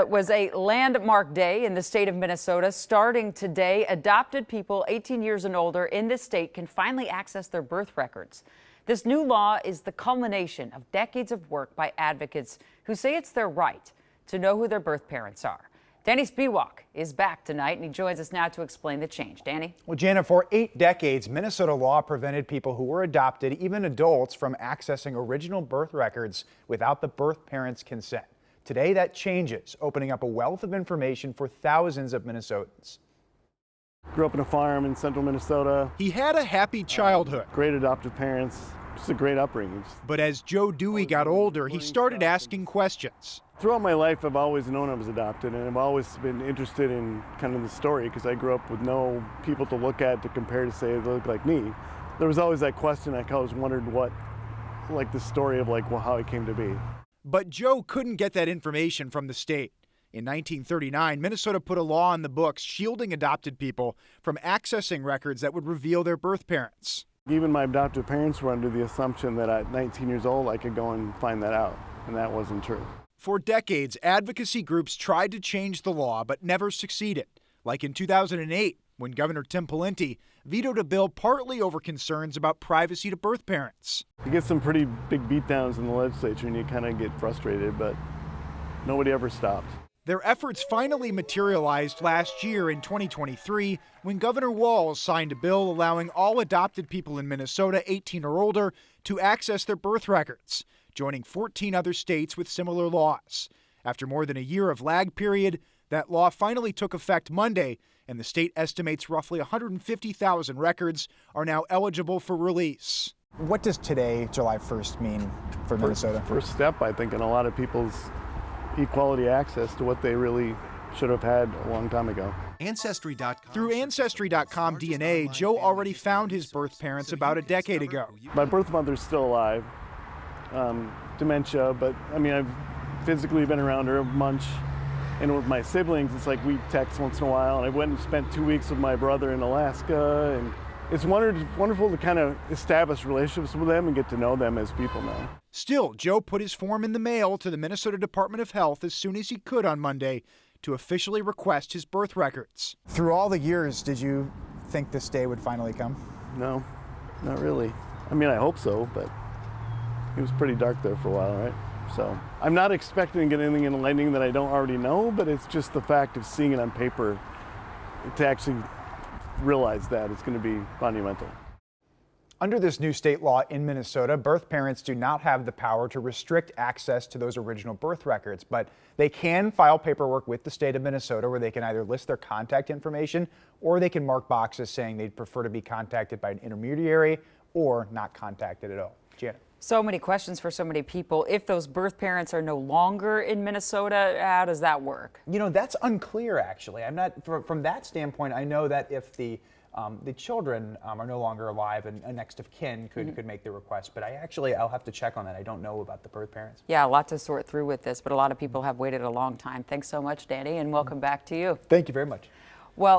It was a landmark day in the state of Minnesota. Starting today, adopted people 18 years and older in this state can finally access their birth records. This new law is the culmination of decades of work by advocates who say it's their right to know who their birth parents are. Danny Spiewak is back tonight, and he joins us now to explain the change. Danny? Well, Jana, for 8 decades, Minnesota law prevented people who were adopted, even adults, from accessing original birth records without the birth parents' consent. Today, that changes, opening up a wealth of information for thousands of Minnesotans. Grew up on a farm in central Minnesota. He had a happy childhood. Great adoptive parents. Just a great upbringing. But as Joe Dewey got older, he started asking questions. Throughout my life, I've always known I was adopted, and I've always been interested in kind of the story because I grew up with no people to look at to compare to say they look like me. There was always that question. I always wondered what, like the story of how it came to be. But Joe couldn't get that information from the state. In 1939, Minnesota put a law on the books shielding adopted people from accessing records that would reveal their birth parents. Even my adoptive parents were under the assumption that at 19 years old I could go and find that out, and that wasn't true. For decades, advocacy groups tried to change the law but never succeeded, like in 2008 when Governor Tim Pawlenty vetoed a bill partly over concerns about privacy to birth parents. You get some pretty big beatdowns in the legislature and you kind of get frustrated, but nobody ever stopped. Their efforts finally materialized last year in 2023 when Governor Walz signed a bill allowing all adopted people in Minnesota 18 or older to access their birth records, joining 14 other states with similar laws. After more than a year of lag period, that law finally took effect Monday, and the state estimates roughly 150,000 records are now eligible for release. What does today, July 1st, mean for Minnesota? First step, I think, in a lot of people's equality access to what they really should have had a long time ago. Ancestry.com. Through Ancestry.com DNA, Joe already found his birth parents about a decade ago. My birth mother's still alive, dementia, but I mean, I've physically been around her a bunch. And with my siblings, it's like we text once in a while. And I went and spent 2 weeks with my brother in Alaska. And it's wonderful to kind of establish relationships with them and get to know them as people now. Still, Joe put his form in the mail to the Minnesota Department of Health as soon as he could on Monday to officially request his birth records. Through all the years, did you think this day would finally come? No, not really. I mean, I hope so, but it was pretty dark there for a while, right? So I'm not expecting to get anything in writing that I don't already know, but it's just the fact of seeing it on paper to actually realize that it's going to be monumental. Under this new state law in Minnesota, birth parents do not have the power to restrict access to those original birth records, but they can file paperwork with the state of Minnesota where they can either list their contact information or they can mark boxes saying they'd prefer to be contacted by an intermediary or not contacted at all. Janet. So many questions for so many people. If those birth parents are no longer in Minnesota, how does that work? You know, that's unclear, actually. I'm not, from that standpoint, I know that if the children are no longer alive and a next of kin could make the request, but I'll have to check on that. I don't know about the birth parents. Yeah, a lot to sort through with this, but a lot of people have waited a long time. Thanks so much, Danny, and welcome back to you. Thank you very much. Well,